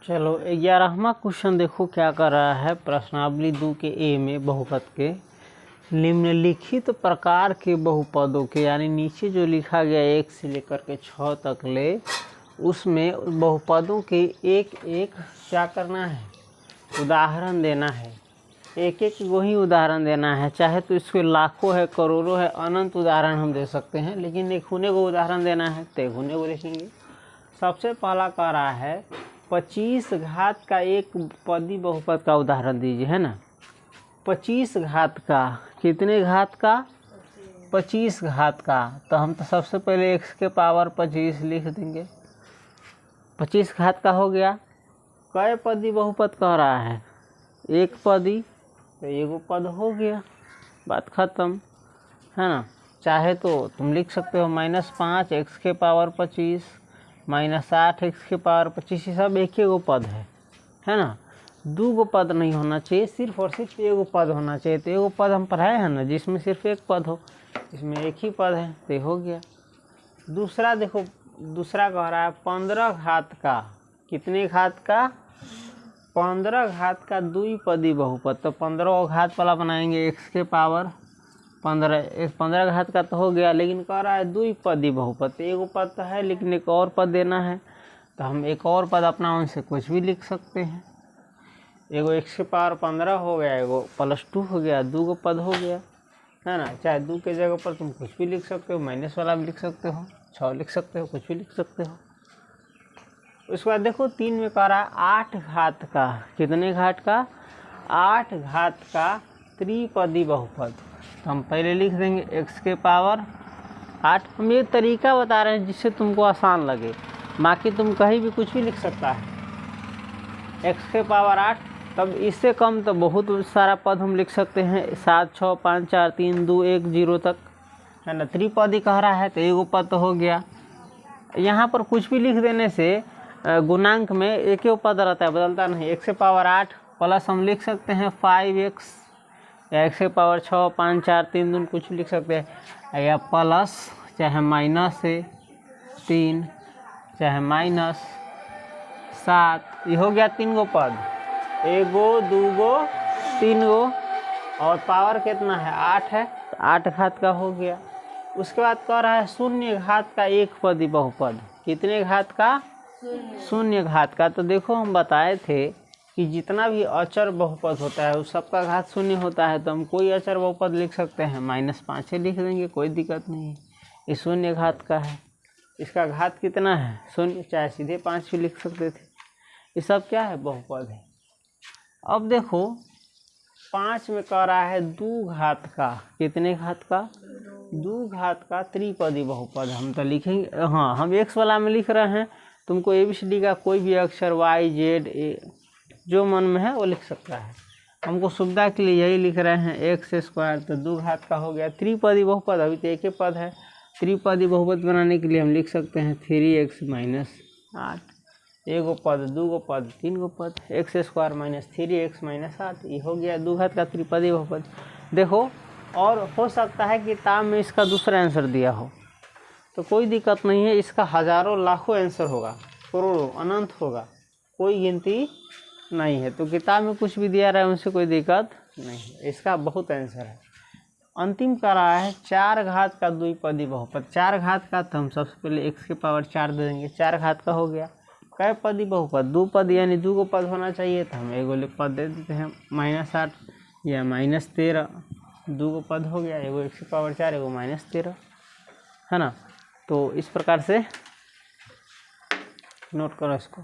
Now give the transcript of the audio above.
चलो 11वां क्वेश्चन देखो क्या कर रहा है। प्रश्नावली 2 के ए में बहुपद के निम्नलिखित प्रकार के बहुपदों के, यानी नीचे जो लिखा गया 1 से लेकर के 6 तक ले, उसमें बहुपदों के एक एक क्या करना है, उदाहरण देना है। एक एक वही उदाहरण देना है, चाहे तो इसके लाखों है, करोड़ों है, अनंत उदाहरण हम दे सकते हैं, लेकिन एक होने को उदाहरण देना है तो एक होने को लिखेंगे। सबसे पहला कह रहा है 25 घात का एक पदी बहुपद का उदाहरण दीजिए, है ना। 25 घात का, कितने घात का, 25 घात का। तो हम तो सबसे पहले x के पावर 25 लिख देंगे। 25 घात का हो गया। कै पदी बहुपद कह रहा है, एक पदी, तो एगो पद हो गया, बात खत्म, है ना। चाहे तो तुम लिख सकते हो -5 x के पावर 25 -8 x के पावर 25, ये सब एक ही गो पद है ना। दो गो पद नहीं होना चाहिए, सिर्फ और सिर्फ एगो पद होना चाहिए। तो एगो पद हम पढ़ाए हैं ना, जिसमें सिर्फ एक पद हो, इसमें एक ही पद है, तो हो गया। दूसरा देखो, दूसरा कह रहा है 15 घात का, कितने घात का, 15 घात का द्विपदी बहुपद। तो 15 घात वाला बनाएंगे x के पावर 15 घात का तो हो गया, लेकिन कह रहा है द्विपदी बहुपद। एगो पद तो है लेकिन एक और पद देना है, तो हम एक और पद अपना उनसे कुछ भी लिख सकते हैं। एगो x के पावर 15 हो गया, एगो +2 हो गया, दो गो पद हो गया, है ना। चाहे 2 के जगह पर तुम कुछ भी लिख सकते हो, माइनस वाला भी लिख सकते हो, 6 लिख सकते हो, कुछ भी लिख सकते हो। उसके बाद देखो 3 में कह रहा है 8 घात का, कितने घात का, 8 घात का त्रिपदी बहुपद। तो हम पहले लिख देंगे x के पावर 8। हम ये तरीका बता रहे हैं जिससे तुमको आसान लगे, बाकी तुम कहीं भी कुछ भी लिख सकता है। x के पावर 8, तब इससे कम तो बहुत सारा पद हम लिख सकते हैं, 7 6 5 4 3 2 1 0 तक, है ना। त्रिपदी कह रहा है तो एगो पद तो हो गया। यहाँ पर कुछ भी लिख देने से गुणांक में एक ही पद रहता है, बदलता नहीं। x के पावर 8 प्लस हम लिख सकते हैं 5x, या x के पावर 6 5 4 3 2 कुछ भी लिख सकते हैं, या प्लस चाहे -3 चाहे -7, ये हो गया 3 गो पद, एगो दूगो 3 गो, और पावर कितना है, 8 है, तो 8 घात का हो गया। उसके बाद कह रहा है 0 घात का एक पदी बहुपद, कितने घात का, 0 घात का। तो देखो हम बताए थे कि जितना भी अचर बहुपद होता है उस सबका घात 0 होता है। तो हम कोई अचर बहुपद लिख सकते हैं, -5 लिख देंगे, कोई दिक्कत नहीं। ये 0 घात का है, इसका घात कितना है, 0, चाहे सीधे 5 भी लिख सकते थे। ये सब क्या है, बहुपद है। अब देखो 5 में कह रहा है 2 घात का, कितने घात का, 2 घात का त्रिपदी बहुपद। हम तो लिखेंगे, हाँ हम x वाला में लिख रहे हैं, तुमको ABCD का कोई भी अक्षर y z जो मन में है वो लिख सकता है। हमको सुविधा के लिए यही लिख रहे हैं x², तो 2 घात का हो गया त्रिपदी बहुपद। अभी तो एक ही पद है, त्रिपदी बहुपद बनाने के लिए हम लिख सकते हैं 3x - 8, एगो पद, दूगो पद, 3 गो पद, x² - 3x - 8, ये हो गया 2 घात का त्रिपदी बहुपद। देखो, और हो सकता है किताब में इसका दूसरा आंसर दिया हो, तो कोई दिक्कत नहीं है, इसका हजारों लाखों आंसर होगा, करोड़ों अनंत होगा, कोई गिनती नहीं है। तो किताब में कुछ भी दिया रहा है उनसे कोई दिक्कत नहीं है, इसका बहुत आंसर है। अंतिम का रहा है 4 घात का द्विपदी बहुपद। 4 घात का, तो हम सबसे पहले x के पावर 4 दे देंगे, 4 घात का हो गया। कै पदी बहुपद, 2 पद, यानी 2 गो पद होना चाहिए, तो हम एगो पद दे देते हैं, -8 या -13, 2 गो पद हो गया, एगो x के पावर 4, एगो -13, है ना। तो इस प्रकार से नोट करो इसको।